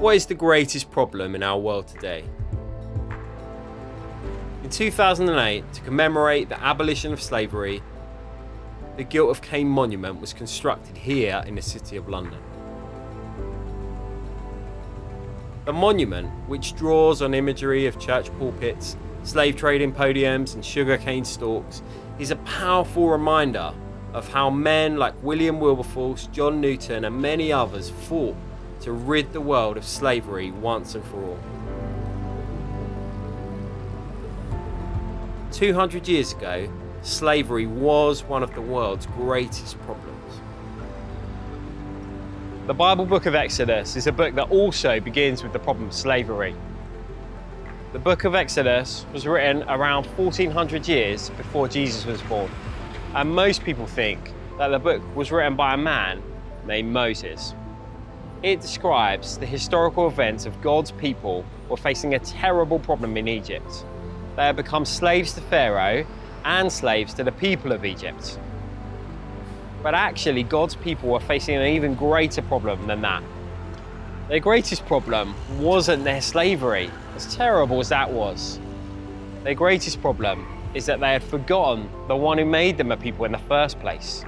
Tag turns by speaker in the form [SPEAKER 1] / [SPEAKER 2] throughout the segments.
[SPEAKER 1] What is the greatest problem in our world today? In 2008, to commemorate the abolition of slavery, the Guilt of Cain monument was constructed here in the City of London. The monument, which draws on imagery of church pulpits, slave trading podiums and sugarcane stalks, is a powerful reminder of how men like William Wilberforce, John Newton and many others fought to rid the world of slavery once and for all. 200 years ago, slavery was one of the world's greatest problems.
[SPEAKER 2] The Bible book of Exodus is a book that also begins with the problem of slavery. The book of Exodus was written around 1400 years before Jesus was born, and most people think that the book was written by a man named Moses. It describes the historical events of God's people were facing a terrible problem in Egypt. They had become slaves to Pharaoh and slaves to the people of Egypt. But actually, God's people were facing an even greater problem than that. Their greatest problem wasn't their slavery, as terrible as that was. Their greatest problem is that they had forgotten the one who made them a people in the first place.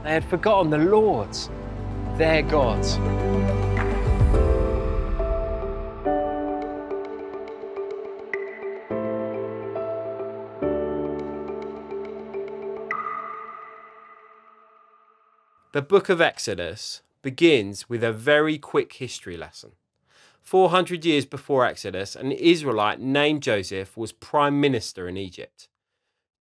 [SPEAKER 2] They had forgotten the Lord, their God.
[SPEAKER 1] The book of Exodus begins with a very quick history lesson. 400 years before Exodus, an Israelite named Joseph was prime minister in Egypt.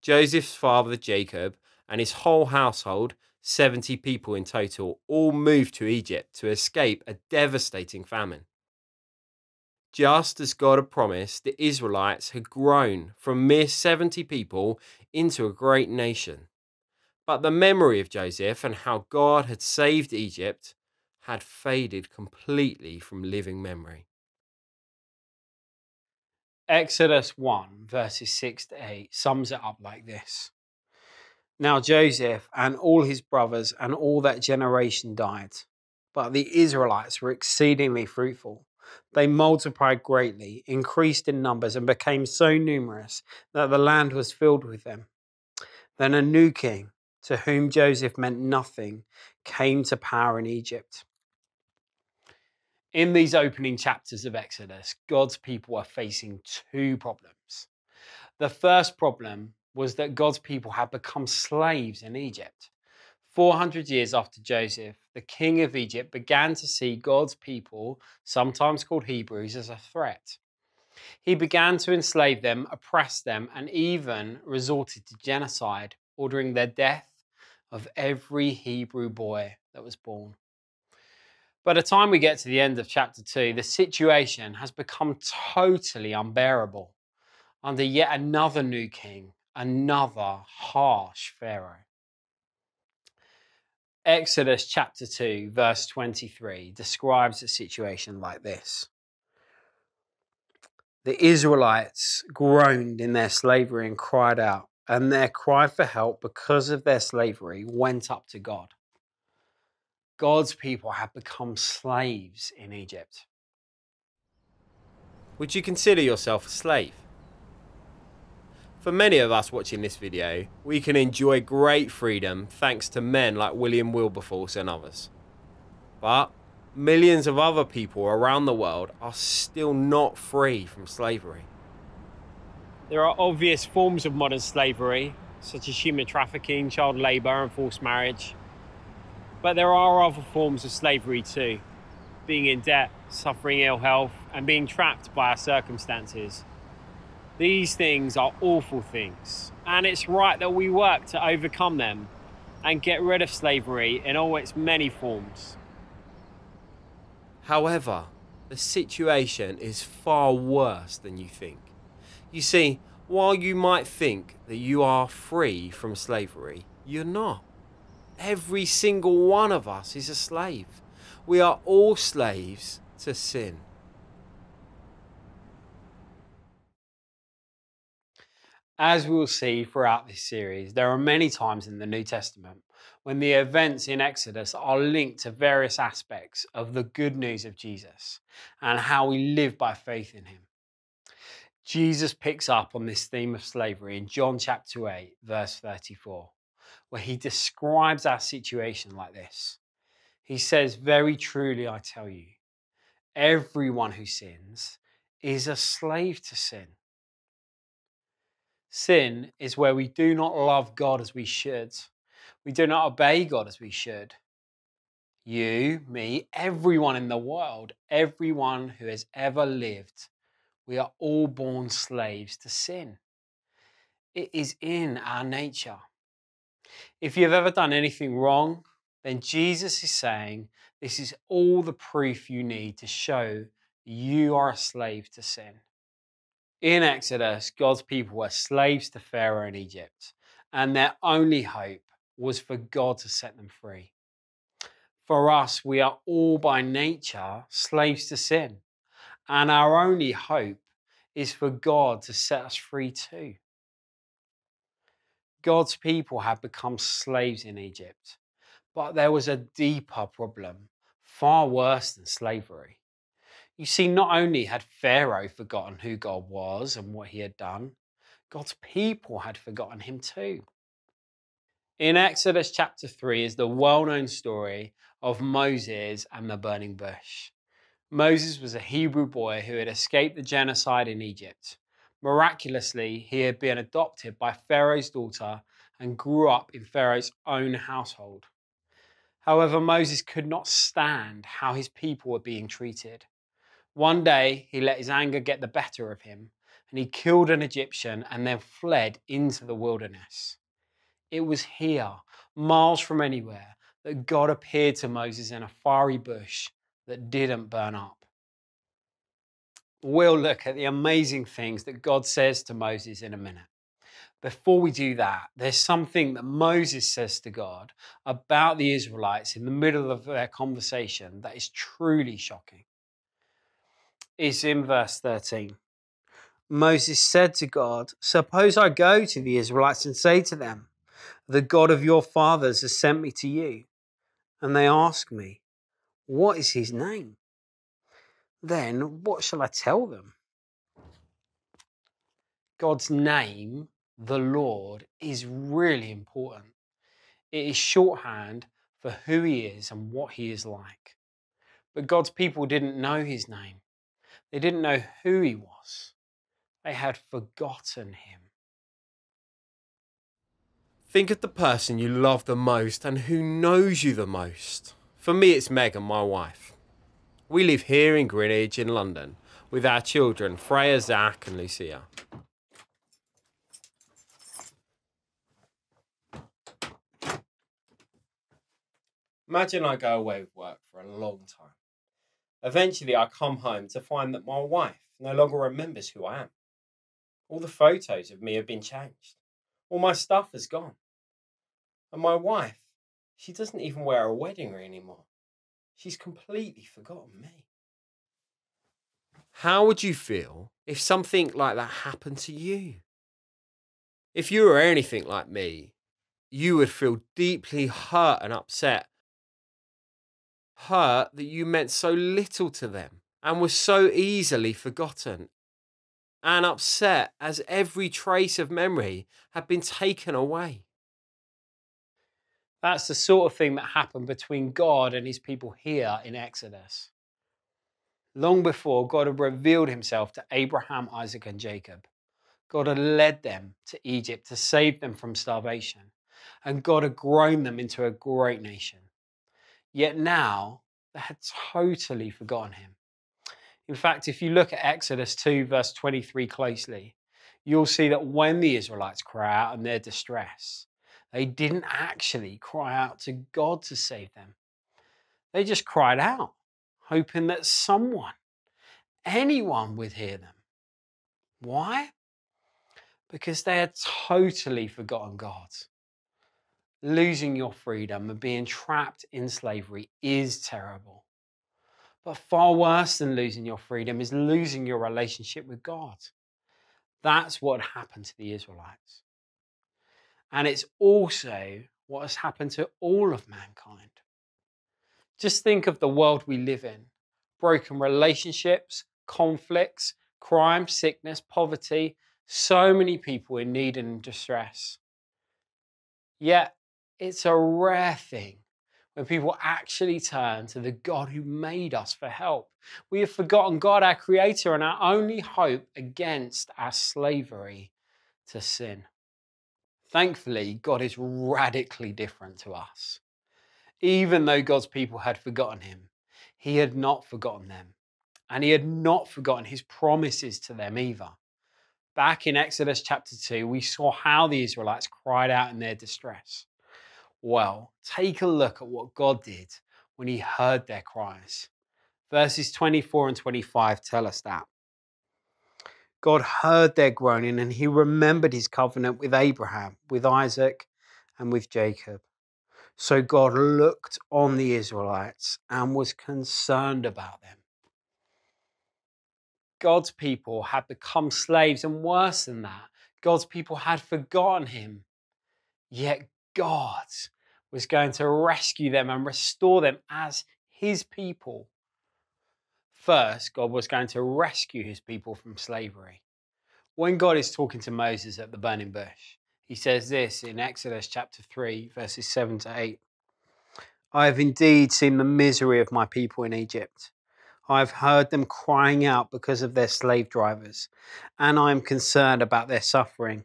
[SPEAKER 1] Joseph's father, Jacob, and his whole household, 70 people in total, all moved to Egypt to escape a devastating famine. Just as God had promised, the Israelites had grown from mere 70 people into a great nation. But the memory of Joseph and how God had saved Egypt had faded completely from living memory.
[SPEAKER 2] Exodus 1 verses 6 to 8 sums it up like this. Now Joseph and all his brothers and all that generation died, but the Israelites were exceedingly fruitful. They multiplied greatly, increased in numbers, and became so numerous that the land was filled with them. Then a new king, to whom Joseph meant nothing, came to power in Egypt. In these opening chapters of Exodus, God's people are facing two problems. The first problem was that God's people had become slaves in Egypt. 400 years after Joseph, the king of Egypt began to see God's people, sometimes called Hebrews, as a threat. He began to enslave them, oppress them, and even resorted to genocide, ordering their death of every Hebrew boy that was born. By the time we get to the end of chapter 2, the situation has become totally unbearable under yet another new king, another harsh Pharaoh. Exodus chapter 2, verse 23 describes the situation like this. The Israelites groaned in their slavery and cried out, and their cry for help because of their slavery went up to God. God's people have become slaves in Egypt.
[SPEAKER 1] Would you consider yourself a slave? For many of us watching this video, we can enjoy great freedom thanks to men like William Wilberforce and others. But millions of other people around the world are still not free from slavery.
[SPEAKER 2] There are obvious forms of modern slavery, such as human trafficking, child labour and forced marriage. But there are other forms of slavery too. Being in debt, suffering ill health, and being trapped by our circumstances. These things are awful things, and it's right that we work to overcome them and get rid of slavery in all its many forms.
[SPEAKER 1] However, the situation is far worse than you think. You see, while you might think that you are free from slavery, you're not. Every single one of us is a slave. We are all slaves to sin.
[SPEAKER 2] As we will see throughout this series, there are many times in the New Testament when the events in Exodus are linked to various aspects of the good news of Jesus and how we live by faith in him. Jesus picks up on this theme of slavery in John chapter 8, verse 34, where he describes our situation like this. He says, "Very truly I tell you, everyone who sins is a slave to sin." Sin is where we do not love God as we should. We do not obey God as we should. You, me, everyone in the world, everyone who has ever lived, we are all born slaves to sin. It is in our nature. If you've ever done anything wrong, then Jesus is saying this is all the proof you need to show you are a slave to sin. In Exodus, God's people were slaves to Pharaoh in Egypt, and their only hope was for God to set them free. For us, we are all by nature slaves to sin, and our only hope is for God to set us free too. God's people had become slaves in Egypt, but there was a deeper problem, far worse than slavery. You see, not only had Pharaoh forgotten who God was and what he had done, God's people had forgotten him too. In Exodus chapter 3 is the well-known story of Moses and the burning bush. Moses was a Hebrew boy who had escaped the genocide in Egypt. Miraculously, he had been adopted by Pharaoh's daughter and grew up in Pharaoh's own household. However, Moses could not stand how his people were being treated. One day, he let his anger get the better of him, and he killed an Egyptian and then fled into the wilderness. It was here, miles from anywhere, that God appeared to Moses in a fiery bush that didn't burn up. We'll look at the amazing things that God says to Moses in a minute. Before we do that, there's something that Moses says to God about the Israelites in the middle of their conversation that is truly shocking. It's in verse 13. Moses said to God, "Suppose I go to the Israelites and say to them, 'The God of your fathers has sent me to you.' And they ask me, 'What is his name?' Then what shall I tell them?" God's name, the Lord, is really important. It is shorthand for who he is and what he is like. But God's people didn't know his name. They didn't know who he was. They had forgotten him.
[SPEAKER 1] Think of the person you love the most and who knows you the most. For me, it's Megan, my wife. We live here in Greenwich in London with our children, Freya, Zach and Lucia. Imagine I go away with work for a long time. Eventually I come home to find that my wife no longer remembers who I am. All the photos of me have been changed. All my stuff has gone. And my wife, she doesn't even wear a wedding ring anymore. She's completely forgotten me. How would you feel if something like that happened to you? If you were anything like me, you would feel deeply hurt and upset. Hurt that you meant so little to them and were so easily forgotten. And upset as every trace of memory had been taken away.
[SPEAKER 2] That's the sort of thing that happened between God and his people here in Exodus. Long before God had revealed himself to Abraham, Isaac, and Jacob, God had led them to Egypt to save them from starvation, and God had grown them into a great nation. Yet now, they had totally forgotten him. In fact, if you look at Exodus 2, verse 23 closely, you'll see that when the Israelites cry out in their distress, they didn't actually cry out to God to save them. They just cried out, hoping that someone, anyone would hear them. Why? Because they had totally forgotten God. Losing your freedom and being trapped in slavery is terrible. But far worse than losing your freedom is losing your relationship with God. That's what happened to the Israelites. And it's also what has happened to all of mankind. Just think of the world we live in: broken relationships, conflicts, crime, sickness, poverty, so many people in need and in distress. Yet, it's a rare thing when people actually turn to the God who made us for help. We have forgotten God, our Creator, and our only hope against our slavery to sin. Thankfully, God is radically different to us. Even though God's people had forgotten him, he had not forgotten them. And he had not forgotten his promises to them either. Back in Exodus chapter 2, we saw how the Israelites cried out in their distress. Well, take a look at what God did when he heard their cries. Verses 24 and 25 tell us that. God heard their groaning and he remembered his covenant with Abraham, with Isaac, and with Jacob. So God looked on the Israelites and was concerned about them. God's people had become slaves, and worse than that, God's people had forgotten him. Yet God was going to rescue them and restore them as his people. First, God was going to rescue his people from slavery. When God is talking to Moses at the burning bush, he says this in Exodus chapter 3, verses 7 to 8. I have indeed seen the misery of my people in Egypt. I have heard them crying out because of their slave drivers, and I am concerned about their suffering.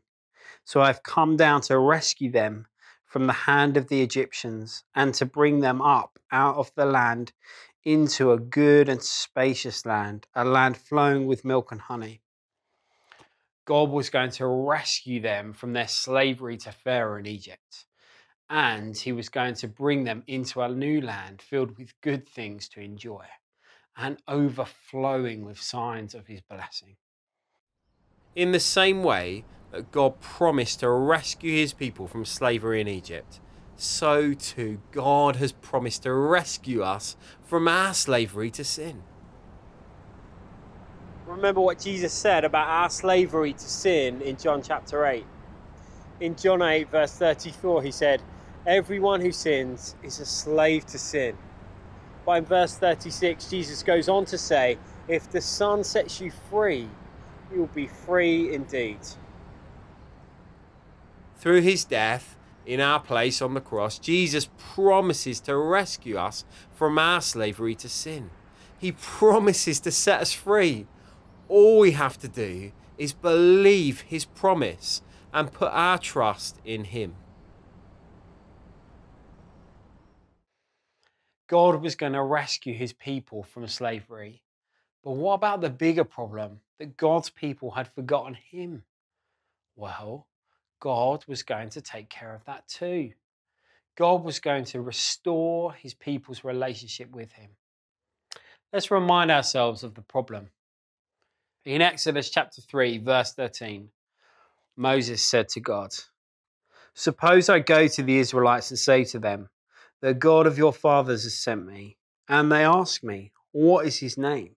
[SPEAKER 2] So I have come down to rescue them from the hand of the Egyptians and to bring them up out of the land into a good and spacious land, a land flowing with milk and honey. God was going to rescue them from their slavery to Pharaoh in Egypt. And he was going to bring them into a new land filled with good things to enjoy and overflowing with signs of his blessing.
[SPEAKER 1] In the same way that God promised to rescue his people from slavery in Egypt, so too God has promised to rescue us from our slavery to sin.
[SPEAKER 2] Remember what Jesus said about our slavery to sin in John chapter 8. In John 8, verse 34, he said, everyone who sins is a slave to sin. But in verse 36, Jesus goes on to say, if the Son sets you free, you will be free indeed.
[SPEAKER 1] Through his death in our place on the cross, Jesus promises to rescue us from our slavery to sin. He promises to set us free. All we have to do is believe his promise and put our trust in him.
[SPEAKER 2] God was going to rescue his people from slavery. But what about the bigger problem that God's people had forgotten him? Well, God was going to take care of that too. God was going to restore his people's relationship with him. Let's remind ourselves of the problem. In Exodus chapter 3, verse 13, Moses said to God, suppose I go to the Israelites and say to them, the God of your fathers has sent me, and they ask me, what is his name?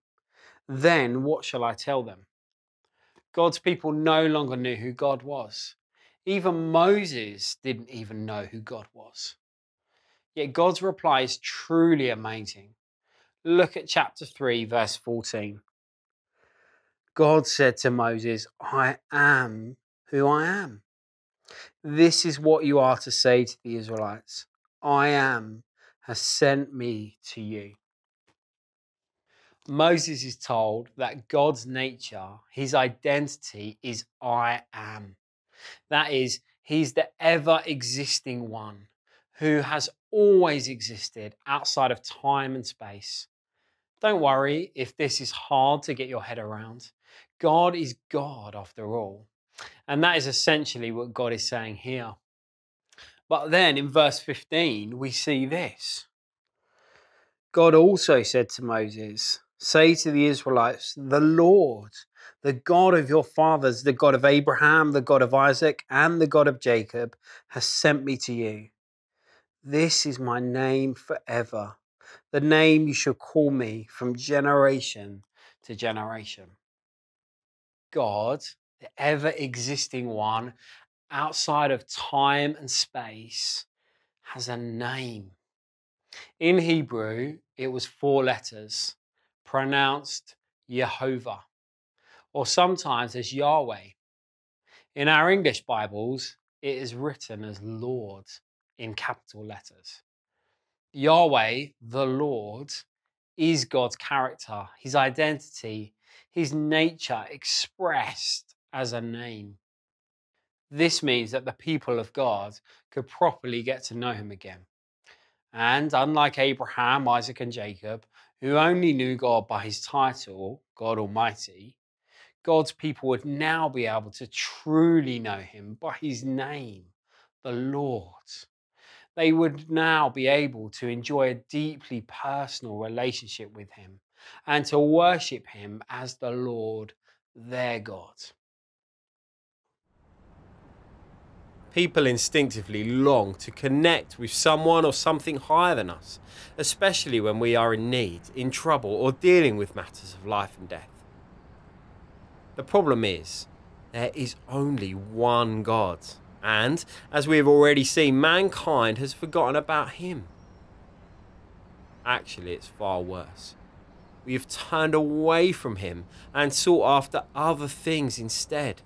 [SPEAKER 2] Then what shall I tell them? God's people no longer knew who God was. Even Moses didn't even know who God was. Yet God's reply is truly amazing. Look at chapter 3, verse 14. God said to Moses, I am who I am. This is what you are to say to the Israelites. I am has sent me to you. Moses is told that God's nature, his identity is I am. That is, he's the ever existing one who has always existed outside of time and space. Don't worry if this is hard to get your head around. God is God after all. And that is essentially what God is saying here. But then in verse 15, we see this. God also said to Moses, say to the Israelites, the Lord, the God of your fathers, the God of Abraham, the God of Isaac, and the God of Jacob, has sent me to you. This is my name forever, the name you shall call me from generation to generation. God
[SPEAKER 3] the ever-existing one outside of time and space, has a name. In Hebrew, it was 4 letters, pronounced Jehovah, or sometimes as Yahweh. In our English Bibles, it is written as Lord in capital letters. Yahweh, the Lord, is God's character, his identity, his nature expressed as a name. This means that the people of God could properly get to know him again. And unlike Abraham, Isaac, and Jacob, who only knew God by his title, God Almighty, God's people would now be able to truly know him by his name, the Lord. They would now be able to enjoy a deeply personal relationship with him and to worship him as the Lord, their God.
[SPEAKER 1] People instinctively long to connect with someone or something higher than us, especially when we are in need, in trouble, or dealing with matters of life and death. The problem is, there is only one God, and, as we have already seen, mankind has forgotten about him. Actually, it's far worse. We have turned away from him and sought after other things instead.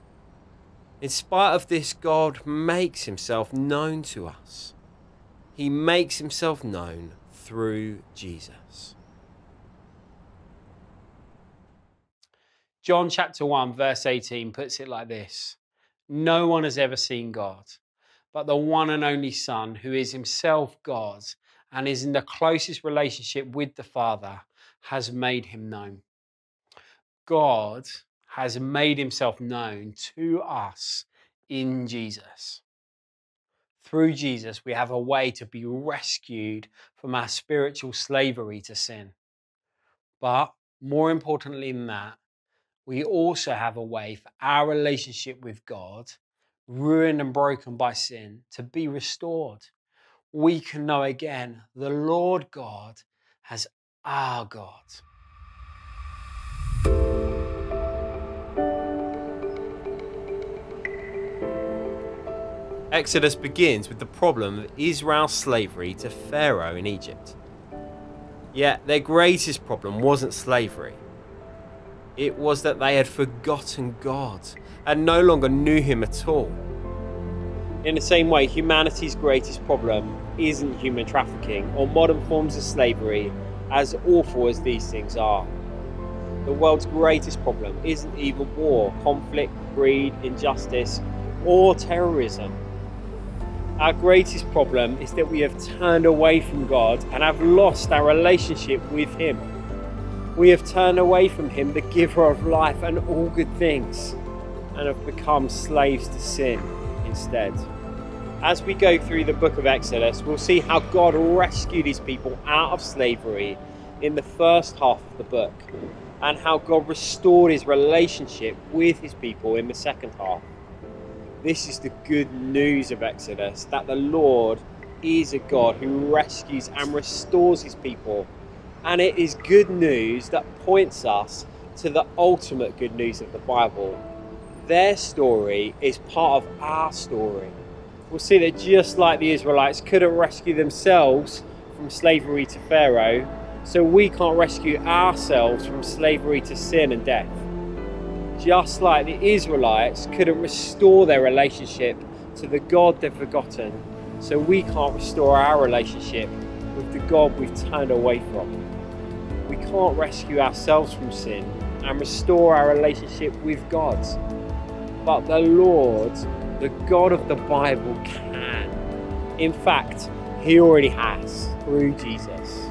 [SPEAKER 1] In spite of this, God makes himself known to us. He makes himself known through Jesus.
[SPEAKER 3] John chapter 1 verse 18 puts it like this: no one has ever seen God, but the one and only Son, who is himself God and is in the closest relationship with the Father, has made him known. God has made himself known to us in Jesus. Through Jesus, we have a way to be rescued from our spiritual slavery to sin. But more importantly than that, we also have a way for our relationship with God, ruined and broken by sin, to be restored. We can know again the Lord God as our God.
[SPEAKER 1] Exodus begins with the problem of Israel's slavery to Pharaoh in Egypt. Yet their greatest problem wasn't slavery. It was that they had forgotten God and no longer knew him at all.
[SPEAKER 2] In the same way, humanity's greatest problem isn't human trafficking or modern forms of slavery, as awful as these things are. The world's greatest problem isn't even war, conflict, greed, injustice, or terrorism. Our greatest problem is that we have turned away from God and have lost our relationship with him. We have turned away from him, the giver of life and all good things, and have become slaves to sin instead. As we go through the book of Exodus, we'll see how God rescued his people out of slavery in the first half of the book, and how God restored his relationship with his people in the second half. This is the good news of Exodus, that the Lord is a God who rescues and restores his people. And it is good news that points us to the ultimate good news of the Bible. Their story is part of our story. We'll see that just like the Israelites couldn't rescue themselves from slavery to Pharaoh, so we can't rescue ourselves from slavery to sin and death. Just like the Israelites couldn't restore their relationship to the God they've forgotten, so we can't restore our relationship with the God we've turned away from. We can't rescue ourselves from sin and restore our relationship with God. But the Lord, the God of the Bible, can. In fact, he already has through Jesus.